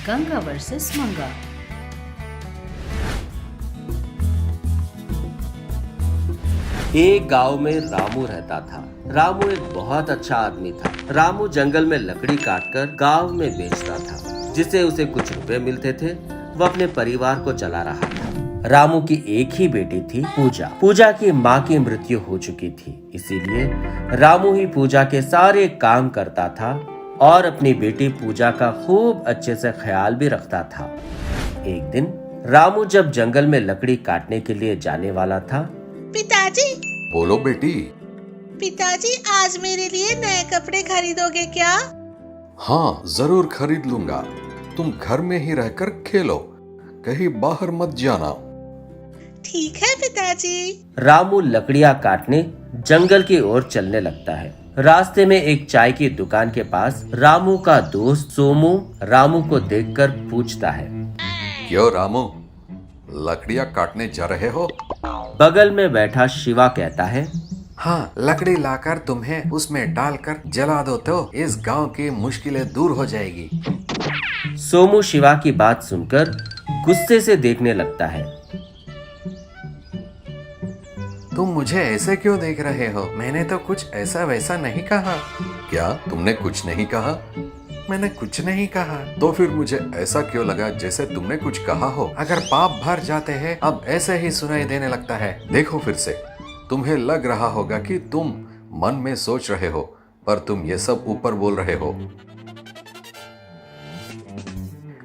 Ganga versus मंगा। एक गांव में रामू रहता था। रामू एक बहुत अच्छा आदमी था। रामू जंगल में लकड़ी काटकर गांव में बेचता था, जिससे उसे कुछ रुपए मिलते थे। वह अपने परिवार को चला रहा था। रामू की एक ही बेटी थी, पूजा। पूजा की माँ की मृत्यु हो चुकी थी, इसीलिए रामू ही पूजा के सारे काम करता था और अपनी बेटी पूजा का खूब अच्छे से ख्याल भी रखता था। एक दिन रामू जब जंगल में लकड़ी काटने के लिए जाने वाला था। पिताजी। बोलो बेटी। पिताजी, आज मेरे लिए नए कपड़े खरीदोगे क्या? हाँ, जरूर खरीद लूंगा। तुम घर में ही रहकर खेलो, कहीं बाहर मत जाना। ठीक है पिताजी। रामू लकड़ियां काटने जंगल की ओर चलने लगता है। रास्ते में एक चाय की दुकान के पास रामू का दोस्त सोमू रामू को देखकर पूछता है, क्यों रामू, लकड़ियां काटने जा रहे हो? बगल में बैठा शिवा कहता है, हाँ, लकड़ी लाकर तुम्हें उसमें डालकर जला दो तो इस गांव की मुश्किलें दूर हो जाएगी। सोमू शिवा की बात सुनकर गुस्से से देखने लगता है। तुम मुझे ऐसे क्यों देख रहे हो? मैंने तो कुछ ऐसा वैसा नहीं कहा। क्या तुमने कुछ नहीं कहा? मैंने कुछ नहीं कहा। तो फिर मुझे ऐसा क्यों लगा जैसे तुमने कुछ कहा हो? अगर पाप भर जाते हैं अब ऐसे ही सुनाई देने लगता है। देखो फिर से, तुम्हें लग रहा होगा कि तुम मन में सोच रहे हो, पर तुम ये सब ऊपर बोल रहे हो।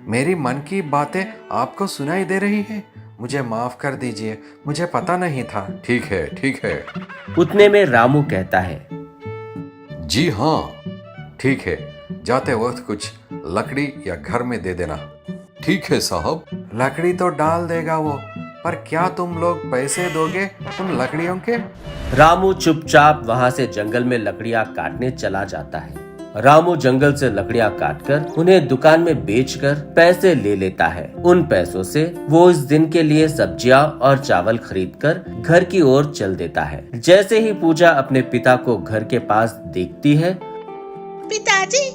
मेरी मन की बातें आपको सुनाई दे रही है। मुझे माफ कर दीजिए, मुझे पता नहीं था। ठीक है, ठीक है। उतने में रामू कहता है, जी हाँ, ठीक है। जाते वक्त कुछ लकड़ी या घर में दे देना। ठीक है साहब। लकड़ी तो डाल देगा वो, पर क्या तुम लोग पैसे दोगे उन लकड़ियों के? रामू चुपचाप वहां से जंगल में लकड़ियां काटने चला जाता है। रामू जंगल से लकड़ियां काटकर उन्हें दुकान में बेचकर पैसे ले लेता है। उन पैसों से वो इस दिन के लिए सब्जियां और चावल खरीदकर घर की ओर चल देता है। जैसे ही पूजा अपने पिता को घर के पास देखती है, पिताजी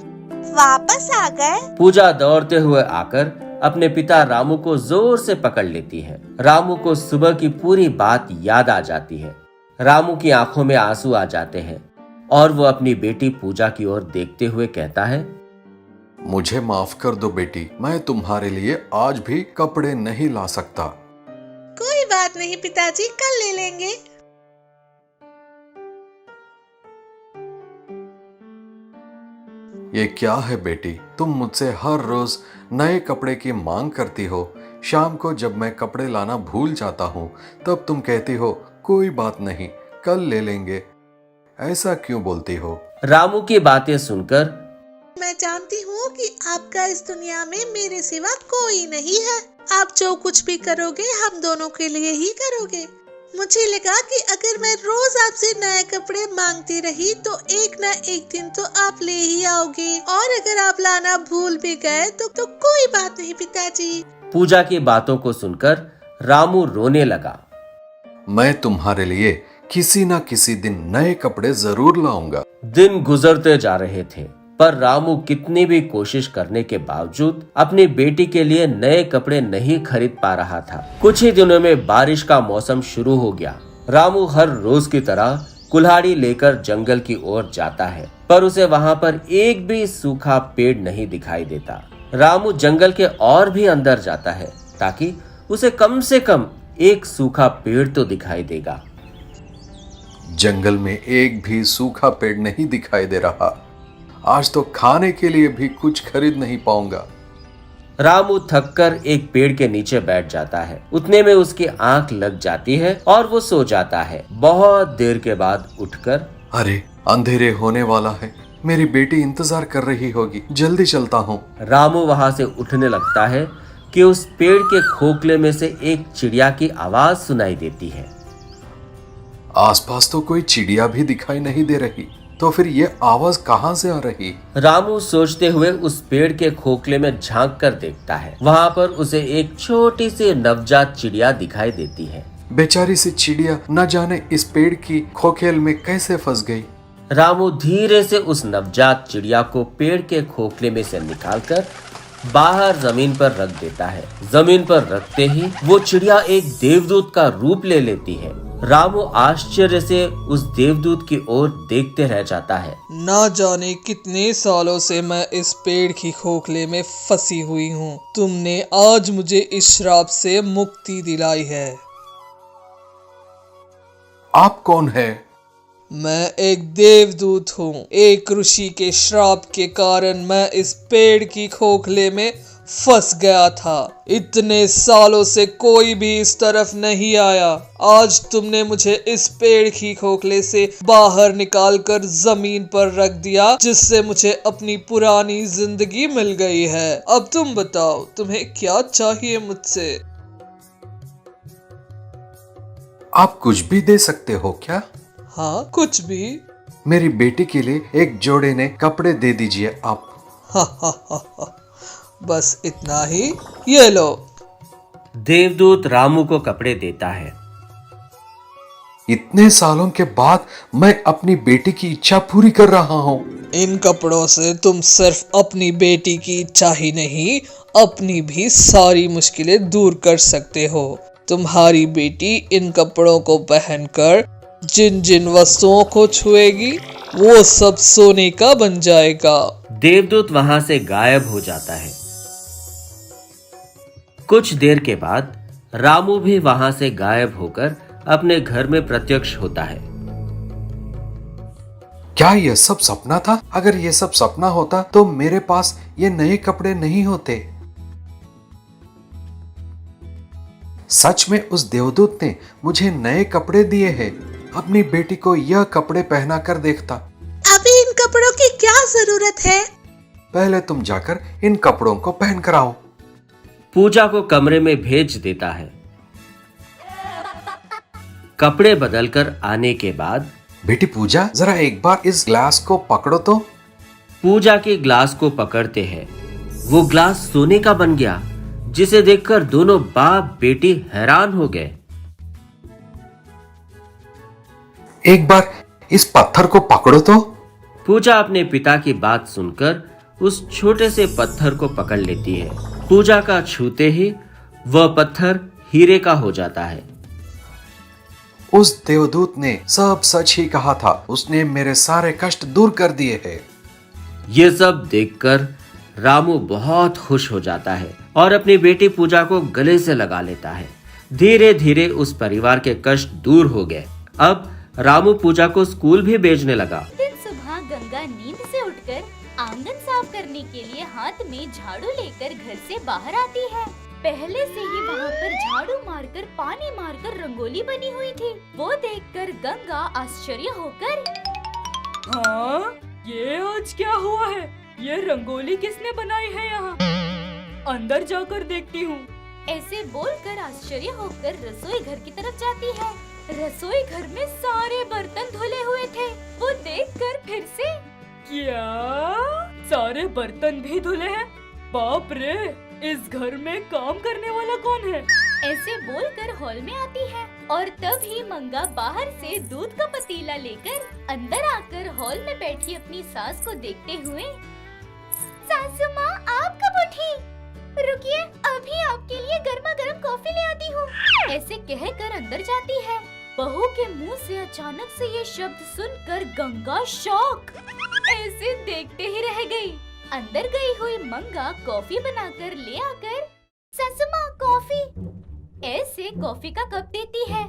वापस आ गए? पूजा दौड़ते हुए आकर अपने पिता रामू को जोर से पकड़ लेती है। रामू को सुबह की पूरी बात याद आ जाती है। रामू की आंखों में आंसू आ जाते हैं और वो अपनी बेटी पूजा की ओर देखते हुए कहता है, मुझे माफ कर दो बेटी, मैं तुम्हारे लिए आज भी कपड़े नहीं ला सकता। कोई बात नहीं पिताजी, कल ले लेंगे। ये क्या है बेटी, तुम मुझसे हर रोज नए कपड़े की मांग करती हो। शाम को जब मैं कपड़े लाना भूल जाता हूँ तब तुम कहती हो कोई बात नहीं, कल ले लेंगे। ऐसा क्यों बोलती हो? रामू की बातें सुनकर मैं जानती हूँ कि आपका इस दुनिया में मेरे सिवा कोई नहीं है। आप जो कुछ भी करोगे हम दोनों के लिए ही करोगे। मुझे लगा कि अगर मैं रोज आपसे नए कपड़े मांगती रही तो एक न एक दिन तो आप ले ही आओगे, और अगर आप लाना भूल भी गए तो कोई बात नहीं पिताजी। पूजा की बातों को सुनकर रामू रोने लगा। मैं तुम्हारे लिए किसी न किसी दिन नए कपड़े जरूर लाऊंगा। दिन गुजरते जा रहे थे, पर रामू कितनी भी कोशिश करने के बावजूद अपनी बेटी के लिए नए कपड़े नहीं खरीद पा रहा था। कुछ ही दिनों में बारिश का मौसम शुरू हो गया। रामू हर रोज की तरह कुल्हाड़ी लेकर जंगल की ओर जाता है, पर उसे वहां पर एक भी सूखा पेड़ नहीं दिखाई देता। रामू जंगल के और भी अंदर जाता है ताकि उसे कम से कम एक सूखा पेड़ तो दिखाई देगा। जंगल में एक भी सूखा पेड़ नहीं दिखाई दे रहा। आज तो खाने के लिए भी कुछ खरीद नहीं पाऊंगा। रामू थककर एक पेड़ के नीचे बैठ जाता है। उतने में उसकी आंख लग जाती है और वो सो जाता है। बहुत देर के बाद उठकर, अरे अंधेरे होने वाला है, मेरी बेटी इंतजार कर रही होगी, जल्दी चलता हूँ। रामू वहां से उठने लगता है कि उस पेड़ के खोखले में से एक चिड़िया की आवाज सुनाई देती है। आसपास तो कोई चिड़िया भी दिखाई नहीं दे रही, तो फिर ये आवाज कहाँ से आ रही? रामू सोचते हुए उस पेड़ के खोखले में झांक कर देखता है। वहाँ पर उसे एक छोटी सी नवजात चिड़िया दिखाई देती है। बेचारी सी चिड़िया न जाने इस पेड़ की खोखेल में कैसे फंस गई। रामू धीरे से उस नवजात चिड़िया को पेड़ के खोखले में से निकालकर बाहर जमीन पर रख देता है। जमीन पर रखते ही वो चिड़िया एक देवदूत का रूप ले लेती है। रामू आश्चर्य से उस देवदूत की ओर देखते रह जाता है। ना जाने कितने सालों से मैं इस पेड़ की खोखले में फंसी हुई हूँ। तुमने आज मुझे इस श्राप से मुक्ति दिलाई है। आप कौन है? मैं एक देवदूत हूँ। एक ऋषि के श्राप के कारण मैं इस पेड़ की खोखले में फंस गया था। इतने सालों से कोई भी इस तरफ नहीं आया। आज तुमने मुझे इस पेड़ की खोखले से बाहर निकालकर जमीन पर रख दिया, जिससे मुझे अपनी पुरानी जिंदगी मिल गई है। अब तुम बताओ, तुम्हें क्या चाहिए मुझसे? आप कुछ भी दे सकते हो क्या? हाँ, कुछ भी। मेरी बेटी के लिए एक जोड़े ने कपड़े दे दीजिए आप। हा हा हा हा, बस इतना ही। ये लो। देवदूत रामू को कपड़े देता है। इतने सालों के बाद मैं अपनी बेटी की इच्छा पूरी कर रहा हूँ। इन कपड़ों से तुम सिर्फ अपनी बेटी की इच्छा ही नहीं, अपनी भी सारी मुश्किलें दूर कर सकते हो। तुम्हारी बेटी इन कपड़ों को पहनकर जिन जिन वस्तुओं को छुएगी वो सब सोने का बन जाएगा। देवदूत वहां से गायब हो जाता है। कुछ देर के बाद रामू भी वहां से गायब होकर अपने घर में प्रत्यक्ष होता है। क्या यह सब सपना था? अगर यह सब सपना होता तो मेरे पास ये नए कपड़े नहीं होते। सच में उस देवदूत ने मुझे नए कपड़े दिए हैं। अपनी बेटी को यह कपड़े पहना कर देखता। अभी इन कपड़ों की क्या जरूरत है? पहले तुम जाकर इन कपड़ों को पहन कर आओ। पूजा को कमरे में भेज देता है। कपड़े बदलकर आने के बाद बेटी पूजा, जरा एक बार इस ग्लास को पकड़ो तो। पूजा के ग्लास को पकड़ते हैं। वो ग्लास सोने का बन गया, जिसे देखकर दोनों बाप बेटी हैरान हो गए। एक बार इस पत्थर को पकड़ो तो। पूजा अपने पिता की बात सुनकर उस छोटे से पत्थर को पकड़ लेती है। पूजा का छूते ही वह पत्थर हीरे का हो जाता है। उस देवदूत ने सब सच ही कहा था। उसने मेरे सारे कष्ट दूर कर दिए हैं। ये सब देखकर रामू बहुत खुश हो जाता है और अपनी बेटी पूजा को गले से लगा लेता है। धीरे धीरे उस परिवार के कष्ट दूर हो गए। अब रामू पूजा को स्कूल भी भेजने लगा। दिन सुबह गंगा नींद से उठकर आंगन साफ करने के लिए हाथ में झाड़ू लेकर घर से बाहर आती है। पहले से ही वहाँ पर झाड़ू मारकर पानी मारकर रंगोली बनी हुई थी। वो देखकर गंगा आश्चर्य होकर, हाँ, ये आज क्या हुआ है? ये रंगोली किसने बनाई है यहाँ? अंदर जाकर देखती हूँ। ऐसे बोलकर आश्चर्य होकर रसोई घर की तरफ जाती है। रसोई घर में सारे बर्तन धुले हुए थे। वो देखकर फिर से, क्या सारे बर्तन भी धुले हैं? बाप रे, इस घर में काम करने वाला कौन है? ऐसे बोलकर हॉल में आती है और तभी मंगा बाहर से दूध का पतीला लेकर अंदर आकर हॉल में बैठी अपनी सास को देखते हुए, सासू माँ, आप कब उठी? रुकिए, अभी आपके लिए गर्मा गर्म कॉफी ले आती हूँ। ऐसे कहकर अंदर जाती है। बहू के मुंह से अचानक से ये शब्द सुनकर गंगा शॉक, ऐसे देखते ही रह गई। अंदर गई हुई मंगा कॉफी बनाकर ले आकर, सासू माँ कॉफी, ऐसे कॉफी का कप देती है।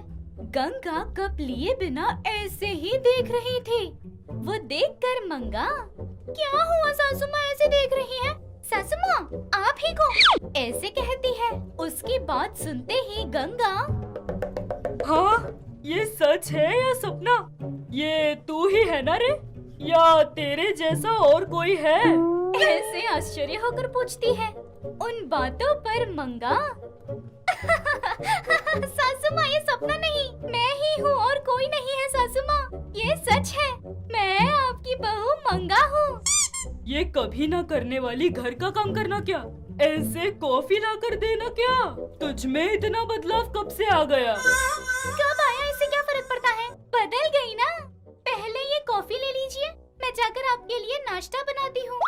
गंगा कप लिए बिना ऐसे ही देख रही थी। वो देखकर मंगा, क्या हुआ सासू माँ ऐसे देख रही हैं? सासू माँ, आप ही को, ऐसे कहती है। उसकी बात सुनते ही गंगा, हाँ, ये सच है या सपना? ये तू ही है ना रे? या तेरे जैसा और कोई है? ऐसे आश्चर्य होकर पूछती है। उन बातों पर मंगा, सासू माँ, ये सपना नहीं, मैं ही हूँ और कोई नहीं है सासू माँ, ये सच है। मैं आपकी बहू मंगा हूँ। ये कभी ना करने वाली घर का काम करना क्या? ऐसे कॉफी ला कर देना क्या? तुझ में इतना बदलाव कब से आ गया? कब आया, इससे क्या फर्क पड़ता है? बदल गई ना। पहले ये कॉफी ले लीजिए, मैं जाकर आपके लिए नाश्ता बनाती हूँ।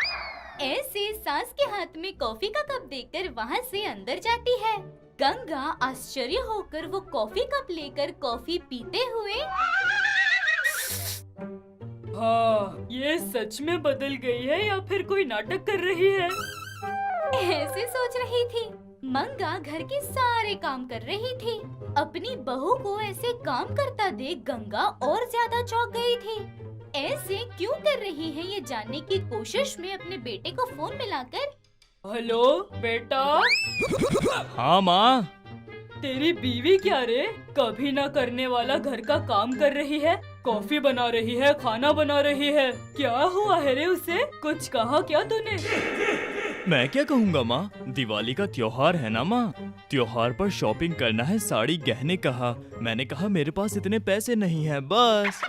ऐसे सास के हाथ में कॉफी का कप देकर वहाँ से अंदर जाती है। गंगा आश्चर्य होकर वो कॉफी कप लेकर कॉफी पीते हुए हाँ, ये सच में बदल गई है या फिर कोई नाटक कर रही है? ऐसे सोच रही थी। मंगा घर के सारे काम कर रही थी। अपनी बहू को ऐसे काम करता देख गंगा और ज्यादा चौंक गई थी। ऐसे क्यों कर रही है ये जानने की कोशिश में अपने बेटे को फोन मिलाकर, हेलो बेटा। हाँ माँ। तेरी बीवी क्या रे, कभी ना करने वाला घर का काम कर रही है, कॉफी बना रही है, खाना बना रही है। क्या हुआ है रे उसे? कुछ कहा क्या तूने? मैं क्या कहूँगा माँ, दिवाली का त्योहार है ना माँ, त्योहार पर शॉपिंग करना है, साड़ी गहने कहा। मैंने कहा मेरे पास इतने पैसे नहीं हैं बस।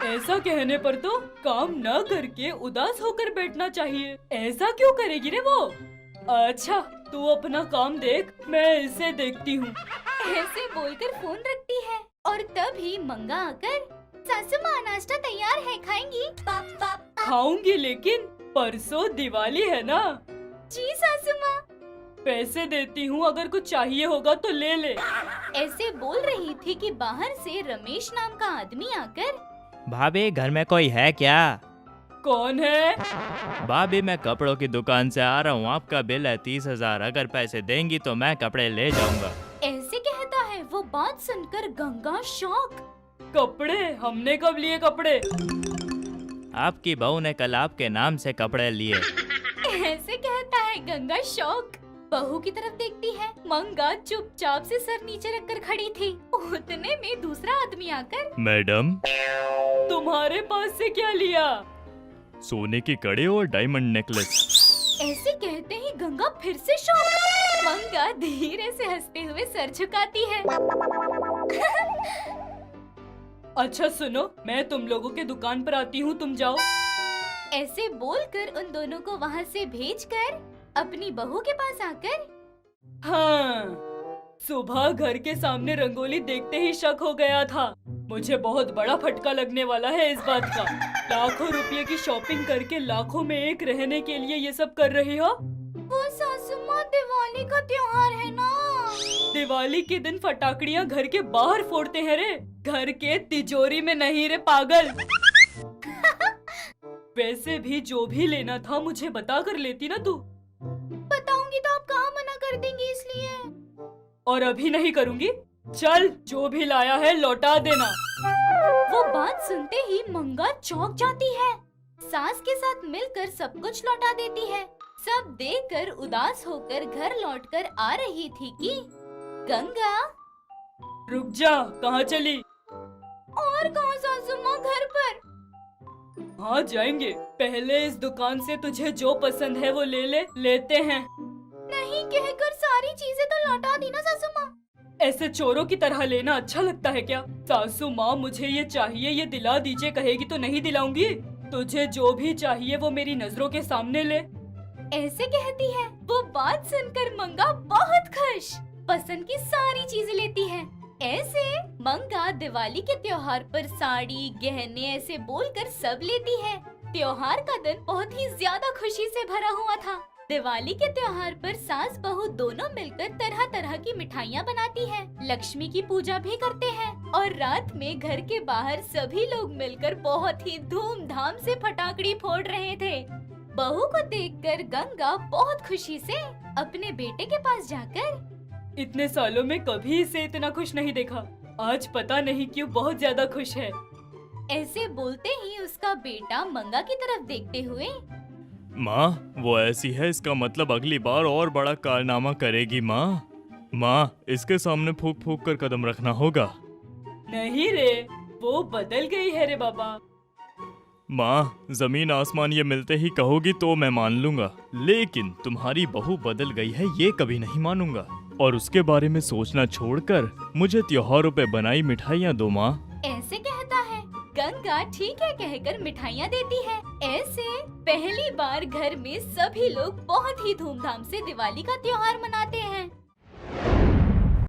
ऐसा कहने पर तो काम न करके उदास होकर बैठना चाहिए। ऐसा क्यों करेगी रे वो? अच्छा तू अपना काम देख, मैं इसे देखती हूँ। ऐसे बोलकर फोन रखती है और तभी मंगा आकर, सासू माँ नाश्ता तैयार है, खाएंगी? खाऊंगी, लेकिन परसों दिवाली है ना। जी सासू माँ। पैसे देती हूँ, अगर कुछ चाहिए होगा तो ले ले। ऐसे बोल रही थी कि बाहर से रमेश नाम का आदमी आकर, भाभी घर में कोई है क्या? कौन है? भाभी मैं कपड़ों की दुकान से आ रहा हूँ, आपका बिल है 30,000, अगर पैसे देंगी तो मैं कपड़े ले जाऊंगा। ऐसे कहता है। वो बात सुनकर गंगा शॉक। कपड़े? हमने कब लिए कपड़े? आपकी बहू ने कल आपके नाम से कपड़े लिए। ऐसे कहता है। गंगा शॉक। बहू की तरफ देखती है। मंगा चुपचाप से सर नीचे रखकर खड़ी थी। उतने में दूसरा आदमी आकर, मैडम तुम्हारे पास से क्या लिया? सोने की कड़ी और डायमंड नेकलेस। ऐसे कहते ही गंगा फिर से शॉक। मंगा धीरे से हंसते हुए सर झुकाती है। अच्छा सुनो, मैं तुम लोगों के दुकान पर आती हूँ, तुम जाओ। ऐसे बोलकर उन दोनों को वहाँ से भेजकर अपनी बहू के पास आकर, हाँ, सुबह घर के सामने रंगोली देखते ही शक हो गया था। मुझे बहुत बड़ा फटका लगने वाला है इस बात का। लाखों रुपए की शॉपिंग करके लाखों में एक रहने के लिए ये सब कर रही हो। वो सासू माँ, दिवाली का त्योहार है ना। दिवाली के दिन फटाकड़ियाँ घर के बाहर फोड़ते हैं रे, घर के तिजोरी में नहीं रे पागल। वैसे भी जो भी लेना था मुझे बता कर लेती ना तू। बताऊंगी तो आप कहाँ मना कर देंगी, इसलिए। और अभी नहीं करूँगी। चल, जो भी लाया है लौटा देना। वो बात सुनते ही मंगा चौंक जाती है। सास के साथ मिलकर सब कुछ लौटा देती है। सब देखकर उदास होकर घर लौटकर आ रही थी कि गंगा, रुक जा, कहाँ चली? और कहाँ सासू माँ, घर पर। हाँ जाएंगे, पहले इस दुकान से तुझे जो पसंद है वो ले ले। लेते हैं। नहीं कहकर सारी चीजें तो लौटा दी ना सासू माँ। ऐसे चोरों की तरह लेना अच्छा लगता है क्या? सासू माँ, मुझे ये चाहिए, ये दिला दीजिए कहेगी तो नहीं दिलाऊंगी। तुझे जो भी चाहिए वो मेरी नजरों के सामने ले। ऐसे कहती है। वो बात सुनकर मंगा बहुत खुश, पसंद की सारी चीजें लेती है। ऐसे मंगा दिवाली के त्योहार पर साड़ी, गहने ऐसे बोलकर सब लेती है। त्योहार का दिन बहुत ही ज्यादा खुशी से भरा हुआ था। दिवाली के त्योहार पर सास बहू दोनों मिलकर तरह तरह की मिठाइयाँ बनाती हैं, लक्ष्मी की पूजा भी करते हैं और रात में घर के बाहर सभी लोग मिलकर बहुत ही धूमधाम से फटाकड़ी फोड़ रहे थे। बहू को देखकर गंगा बहुत खुशी से अपने बेटे के पास जाकर, इतने सालों में कभी इसे इतना खुश नहीं देखा, आज पता नहीं क्यों बहुत ज्यादा खुश है। ऐसे बोलते ही उसका बेटा मंगा की तरफ देखते हुए, माँ वो ऐसी है, इसका मतलब अगली बार और बड़ा कारनामा करेगी। माँ इसके सामने फूक फूक कर कदम रखना होगा। नहीं रे, वो बदल गई है रे बाबा। माँ जमीन आसमान ये मिलते ही कहोगी तो मैं मान लूंगा, लेकिन तुम्हारी बहू बदल गई है ये कभी नहीं मानूंगा। और उसके बारे में सोचना छोड़कर मुझे त्योहारों पे बनाई मिठाइयाँ दो माँ। ऐसे कहता है। गंगा ठीक है कहकर मिठाइयाँ देती है। ऐसे पहली बार घर में सभी लोग बहुत ही धूमधाम से दिवाली का त्योहार मनाते हैं।